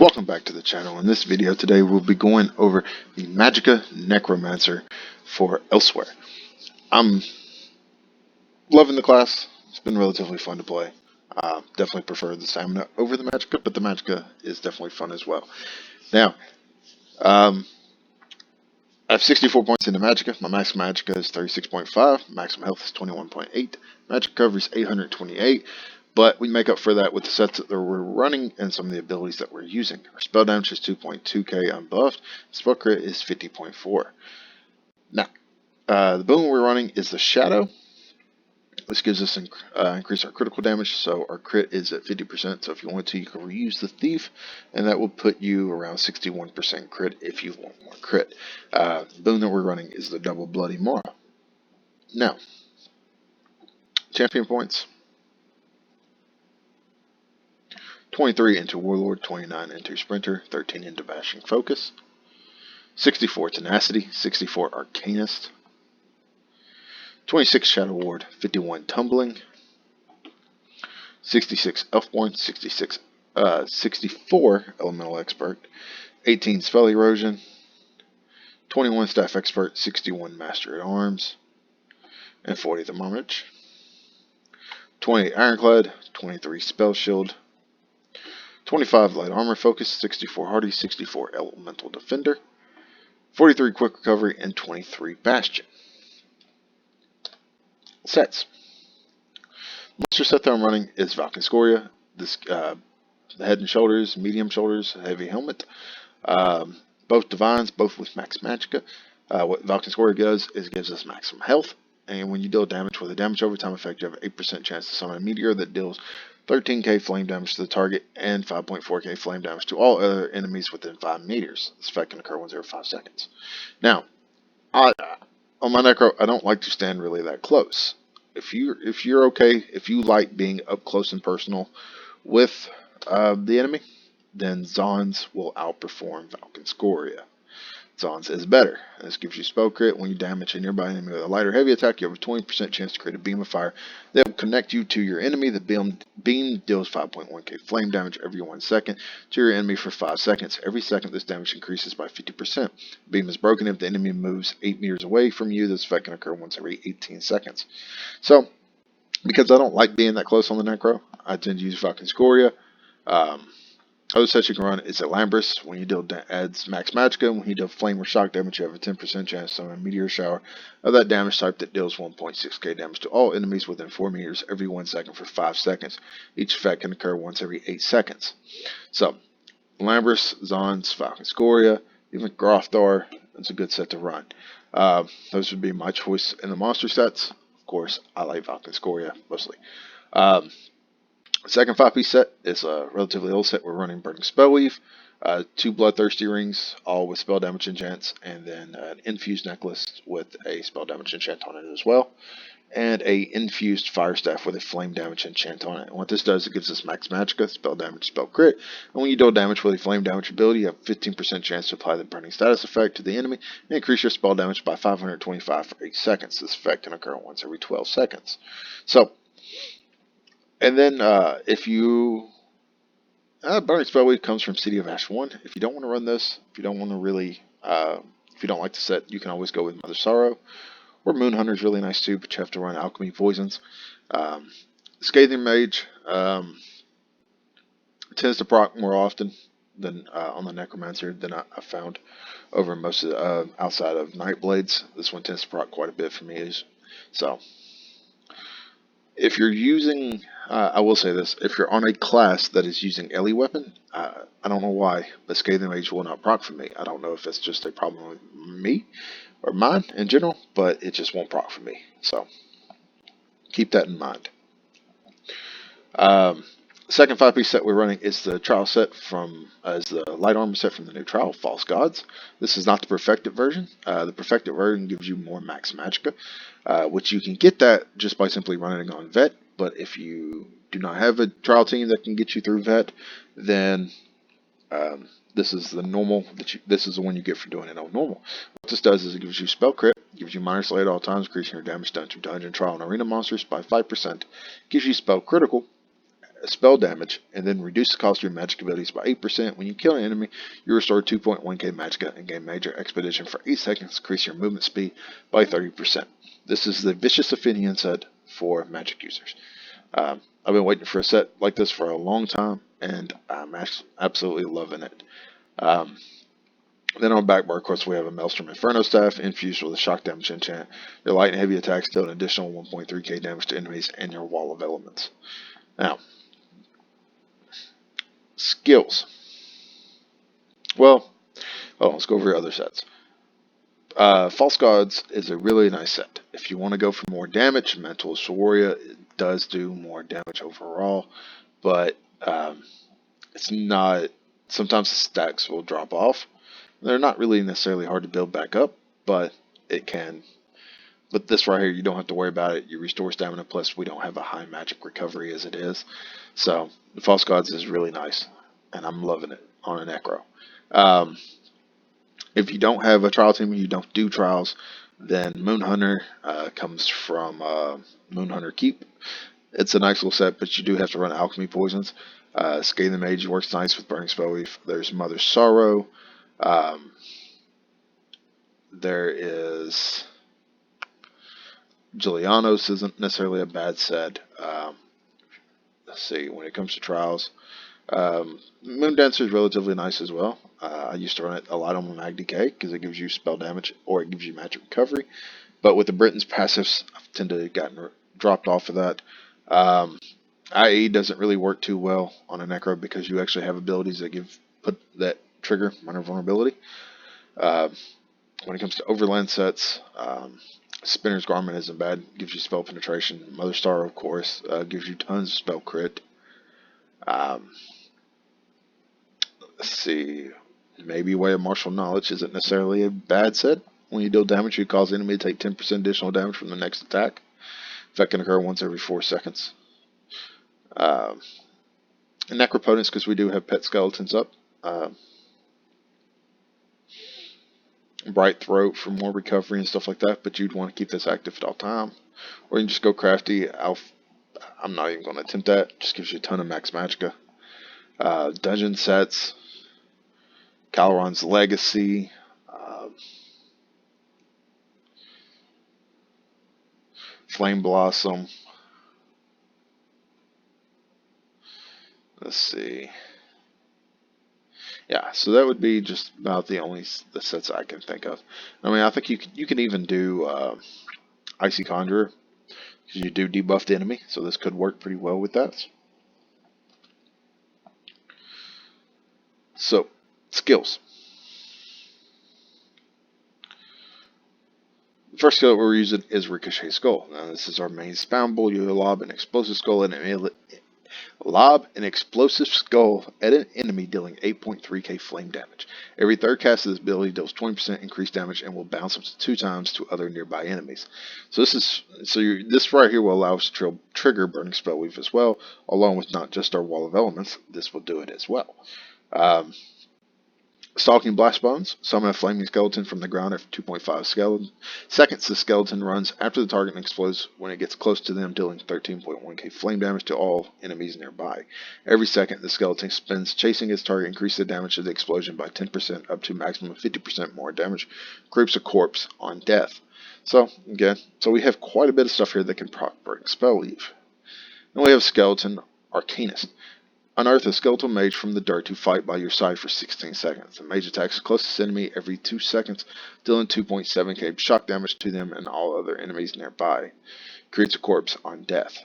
Welcome back to the channel. In this video today we'll be going over the Magicka Necromancer for Elsweyr. I'm loving the class. It's been relatively fun to play. Definitely prefer the stamina over the Magicka, but the Magicka is definitely fun as well. Now, I have 64 points in the Magicka. My max Magicka is 36.5. Maximum health is 21.8. Magic cover is 828. But we make up for that with the sets that we're running and some of the abilities that we're using. Our spell damage is 2.2k unbuffed. Spell crit is 50.4. Now, the boon we're running is the Shadow. This gives us increase our critical damage, so our crit is at 50%. So if you want to, you can reuse the Thief, and that will put you around 61% crit if you want more crit. The boon that we're running is the Double Bloody Mora. Now, champion points. 23 into Warlord, 29 into Sprinter, 13 into Bashing Focus, 64 Tenacity, 64 Arcanist, 26 Shadow Ward, 51 Tumbling, 66 Elfborn, 64 Elemental Expert, 18 Spell Erosion, 21 Staff Expert, 61 Master at Arms, and 40 Thermometer, 28 Ironclad, 23 Spell Shield, 25 Light Armor Focus, 64 Hardy, 64 Elemental Defender, 43 Quick Recovery, and 23 Bastion. Sets. Monster set that I'm running is Valken Scoria. This Head and Shoulders, Medium Shoulders, Heavy Helmet. Both Divines, both with Max Magicka. What Valken Scoria does is it gives us maximum health. And when you deal damage with a damage overtime effect, you have an 8% chance to summon a meteor that deals 13k flame damage to the target and 5.4k flame damage to all other enemies within 5 meters. This effect can occur once every 5 seconds. Now, on my Necro, I don't like to stand really that close. If you're okay, if you like being up close and personal with the enemy, then Zons will outperform Valken Scoria. Zons is better. This gives you spell crit. When you damage a nearby enemy with a light or heavy attack, you have a 20% chance to create a beam of fire that will connect you to your enemy. The beam deals 5.1k flame damage every 1 second to your enemy for 5 seconds. Every second, this damage increases by 50%. The beam is broken if the enemy moves 8 meters away from you. This effect can occur once every 18 seconds. So, because I don't like being that close on the Necro, I tend to use Valken Scoria. Other sets you can run is Alambris. When you deal adds Max Magicka. When you deal Flame or Shock damage, you have a 10% chance to summon a Meteor Shower of that damage type that deals 1.6k damage to all enemies within 4 meters every 1 second for 5 seconds. Each effect can occur once every 8 seconds. So, Alambris, Zons, Valken Scoria, even Grothdar, it's a good set to run. Those would be my choice in the monster sets. Of course, I like Valken Scoria mostly. Second 5-piece set is a relatively old set. We're running Burning Spellweave, 2 Bloodthirsty Rings, all with spell damage enchants, and then an infused necklace with a spell damage enchant on it as well, and a infused fire staff with a flame damage enchant on it. And what this does, it gives us Max Magicka, spell damage, spell crit, and when you deal damage with a flame damage ability, you have 15% chance to apply the burning status effect to the enemy and increase your spell damage by 525 for 8 seconds. This effect can occur once every 12 seconds. So, and then if you Burning Spellweave comes from City of Ash 1. If you don't want to run this, if you don't want to really, if you don't like the set, you can always go with Mother Sorrow. Or Moon Hunter is really nice too, but you have to run Alchemy Poisons. Scathing Mage tends to proc more often than on the Necromancer than I found over most of outside of Nightblades. This one tends to proc quite a bit for me. So, if you're using, I will say this, if you're on a class that is using Ellie Weapon, I don't know why, but Scathing Mage will not proc for me. I don't know if it's just a problem with me or mine in general, but it just won't proc for me. So, keep that in mind. Second 5-piece set we're running is the Trial set is the Light Armor set from the new Trial, False Gods. This is not the Perfected version. The Perfected version gives you more Max Magicka, which you can get that just by simply running on Vet. But if you do not have a Trial team that can get you through Vet, then this is the normal. This is the one you get for doing it on normal. What this does is it gives you spell crit, gives you minor slay at all times, increasing your damage done to dungeon, trial, and arena monsters by 5%. Gives you spell critical. spell damage, and then reduce the cost of your magic abilities by 8%. When you kill an enemy, you restore 2.1k Magicka and gain Major Expedition for 8 seconds, increase your movement speed by 30%. This is the Vicious Opinion set for magic users. I've been waiting for a set like this for a long time, and I'm absolutely loving it. Then on back bar, of course, we have a Maelstrom Inferno Staff infused with a shock damage enchant. Your light and heavy attacks deal an additional 1.3k damage to enemies and your wall of elements. Now, skills. Well, let's go over your other sets. False Gods is a really nice set. If you want to go for more damage, Mental Soria does do more damage overall, but it's not. Sometimes the stacks will drop off. They're not really necessarily hard to build back up, but it can. But this right here, you don't have to worry about it. You restore stamina, plus we don't have a high magic recovery as it is. So the False Gods is really nice, and I'm loving it on a Necro. If you don't have a trial team, you don't do trials, then Moonhunter comes from Moonhunter Keep. It's a nice little set, but you do have to run Alchemy Poisons. Scathing Mage works nice with Burning Spellweave. There's Mother's Sorrow. There is Julianos isn't necessarily a bad set. Let's see, when it comes to trials, Moon Dancer is relatively nice as well. I used to run it a lot on Magicka because it gives you spell damage or it gives you magic recovery. But with the Britain's passives, I've tend to have gotten dropped off of that. IE doesn't really work too well on a Necro because you actually have abilities that put that trigger minor vulnerability. When it comes to overland sets, Spinner's Garment isn't bad. Gives you spell penetration. Mother Star, of course, gives you tons of spell crit. Let's see. Maybe Way of Martial Knowledge isn't necessarily a bad set. When you deal damage, you cause the enemy to take 10% additional damage from the next attack. That can occur once every 4 seconds. And Necropotence, because we do have pet skeletons up. Bright Throat for more recovery and stuff like that, but you'd want to keep this active at all time. Or you can just go crafty. I'm not even going to attempt that. Just gives you a ton of max Magicka. Dungeon sets. Caloron's Legacy. Flame Blossom. Let's see. Yeah, so that would be just about the sets I can think of. I mean, I think you can even do Icy Conjurer, because you do debuff the enemy, so this could work pretty well with that. So, skills. The first skill we're using is Ricochet Skull. Now, this is our main spawnable. You lob an explosive skull at an enemy dealing 8.3k flame damage. Every third cast of this ability deals 20% increased damage and will bounce up to 2 times to other nearby enemies. So this right here will allow us to trigger Burning Spellweave as well, along with not just our Wall of Elements. This will do it as well. Stalking Blast Bones. Summon a flaming skeleton from the ground at 2.5 seconds. The skeleton runs after the target and explodes when it gets close to them, dealing 13.1k flame damage to all enemies nearby. Every second, the skeleton spins chasing its target, increases the damage of the explosion by 10% up to maximum 50% more damage. Creeps a corpse on death. So, again, we have quite a bit of stuff here that can proc Burning Spellweave. Then we have Skeleton Arcanist. Unearth a skeletal mage from the dirt to fight by your side for 16 seconds. The mage attacks the closest enemy every 2 seconds, dealing 2.7k shock damage to them and all other enemies nearby. Creates a corpse on death.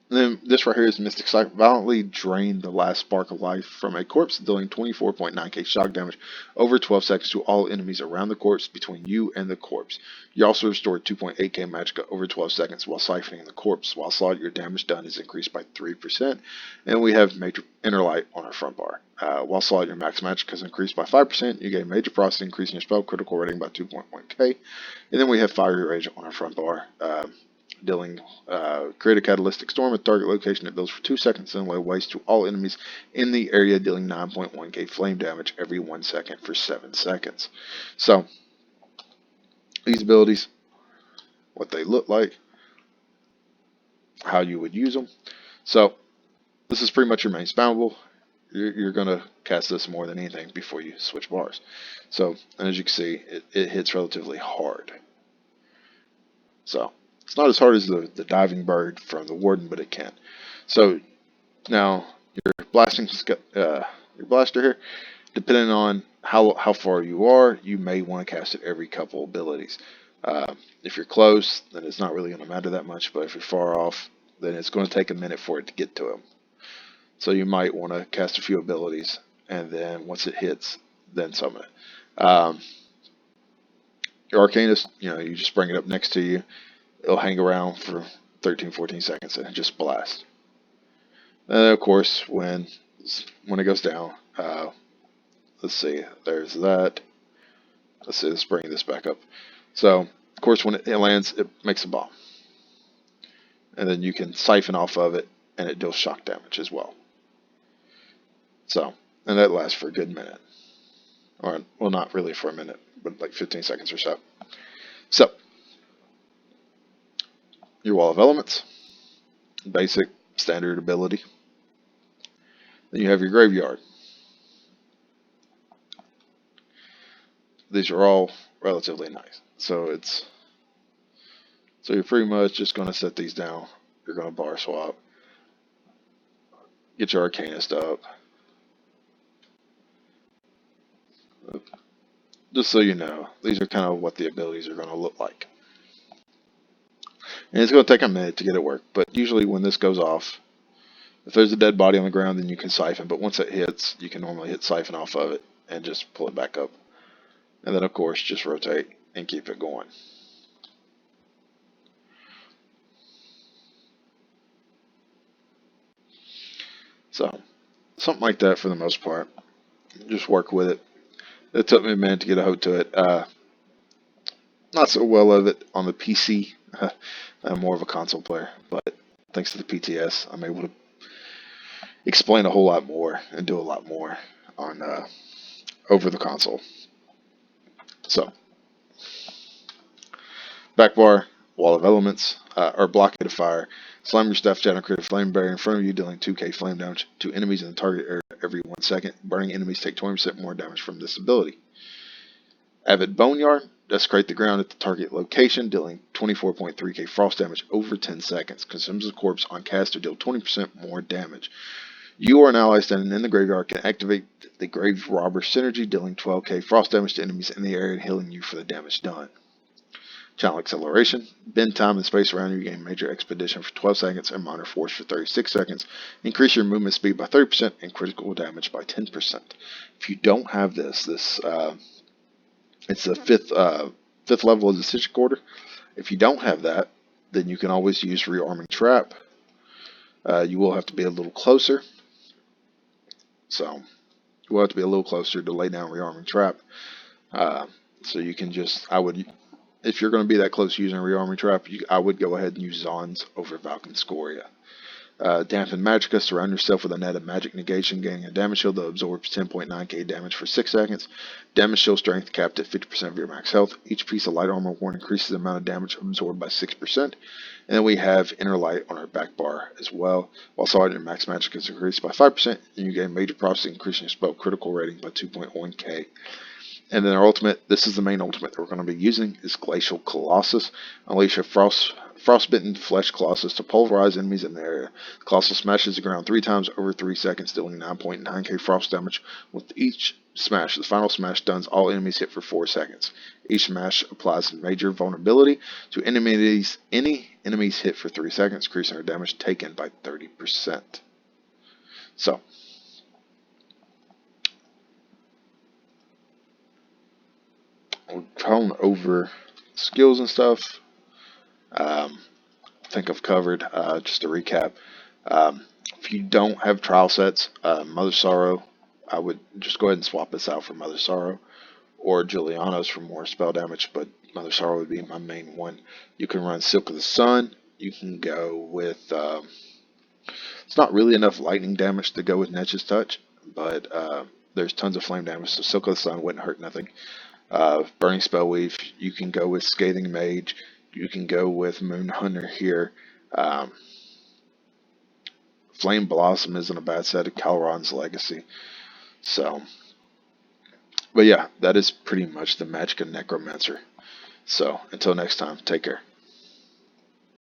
And then this right here is Mystic Sight. Violently drain the last spark of life from a corpse, dealing 24.9k shock damage over 12 seconds to all enemies around the corpse between you and the corpse. You also restore 2.8k Magicka over 12 seconds while siphoning the corpse. While slotted, your damage done is increased by 3%. And we have Major Inner Light on our front bar. While slotted, your max Magicka is increased by 5%. You gain Major Frost, increasing your spell critical rating by 2.1k. And then we have Fiery Rage on our front bar. Dealing create a catalytic storm at target location that builds for 2 seconds and lay waste to all enemies in the area, dealing 9.1k flame damage every 1 second for 7 seconds. So these abilities, what they look like. how you would use them. So this is pretty much your main spammable. You're going to cast this more than anything before you switch bars. So, and as you can see, it hits relatively hard. So it's not as hard as the diving bird from the warden, but it can. So now your your blaster here, depending on how far you are, you may want to cast it every couple abilities. If you're close, then it's not really going to matter that much. But if you're far off, then it's going to take a minute for it to get to him. So you might want to cast a few abilities, and then once it hits, then summon it. Your Arcanist, you just bring it up next to you. It'll hang around for 13, 14 seconds and just blast. And then, of course, when it goes down, let's see, there's that. Let's bring this back up. So, of course, when it lands, it makes a bomb. And then you can siphon off of it, and it deals shock damage as well. So, and that lasts for a good minute. Or, well, not really for a minute, but like 15 seconds or so. So, your Wall of Elements, basic, standard ability. Then you have your Graveyard. These are all relatively nice. So you're pretty much just going to set these down. You're going to bar swap. Get your Arcanist up. Just so you know, these are kind of what the abilities are going to look like. And it's going to take a minute to get it work, but usually when this goes off, if there's a dead body on the ground, then you can siphon, but once it hits, you can normally hit siphon off of it and just pull it back up. And then, of course, just rotate and keep it going. So, something like that for the most part. Just work with it. It took me a minute to get a hold to it. Not so well of it on the PC. I'm more of a console player, but thanks to the PTS, I'm able to explain a whole lot more and do a lot more on over the console. So, back bar, Wall of Elements, or Blockade of Fire. Slam your stuff down and create a flame barrier in front of you, dealing 2k flame damage to enemies in the target area every 1 second. Burning enemies take 20% more damage from this ability. Avid Boneyard, desecrate the ground at the target location, dealing 24.3k frost damage over 10 seconds. Consumes the corpse on cast to deal 20% more damage. You or an ally standing in the graveyard can activate the Grave Robber synergy, dealing 12k frost damage to enemies in the area and healing you for the damage done. Channel Acceleration. Bend time and space around you, gain Major Expedition for 12 seconds and Minor Force for 36 seconds. Increase your movement speed by 30% and critical damage by 10%. If you don't have this, it's the fifth level of the Decision Quarter. If you don't have that, then you can always use Rearming Trap. You will have to be a little closer. So, you will have to be a little closer to lay down Rearming Trap. So you can just, if you're going to be that close using a Rearming Trap, I would go ahead and use Zons over Valken Scoria. Dampen Magicka, surround yourself with a net of magic negation, gaining a damage shield that absorbs 10.9k damage for 6 seconds. Damage shield strength capped at 50% of your max health. Each piece of light armor worn increases the amount of damage absorbed by 6%. And then we have Inner Light on our back bar as well. While solid, your max magic is increased by 5%, and you gain major prophecy, increasing your spell critical rating by 2.1k. And then our ultimate, this is the main ultimate that we're going to be using, is Glacial Colossus. Unleash a frostbitten flesh Colossus to pulverize enemies in the area. The Colossus smashes the ground 3 times over 3 seconds, dealing 9.9k frost damage. With each smash, the final smash stuns all enemies hit for 4 seconds. Each smash applies major vulnerability to any enemies hit for 3 seconds, increasing their damage taken by 30%. So, we'll go over skills and stuff. I think I've covered, just to recap. If you don't have trial sets, Mother Sorrow, I would just go ahead and swap this out for Mother Sorrow, or Juliana's for more spell damage, but Mother Sorrow would be my main one. You can run Silk of the Sun. You can go with, it's not really enough lightning damage to go with Netch's Touch, but there's tons of flame damage, so Silk of the Sun wouldn't hurt nothing. Burning Spellweave, you can go with Scathing Mage, you can go with Moon Hunter here. Flame Blossom isn't a bad set. Calron's Legacy. So, but yeah, that is pretty much the Magicka Necromancer. So, until next time, take care.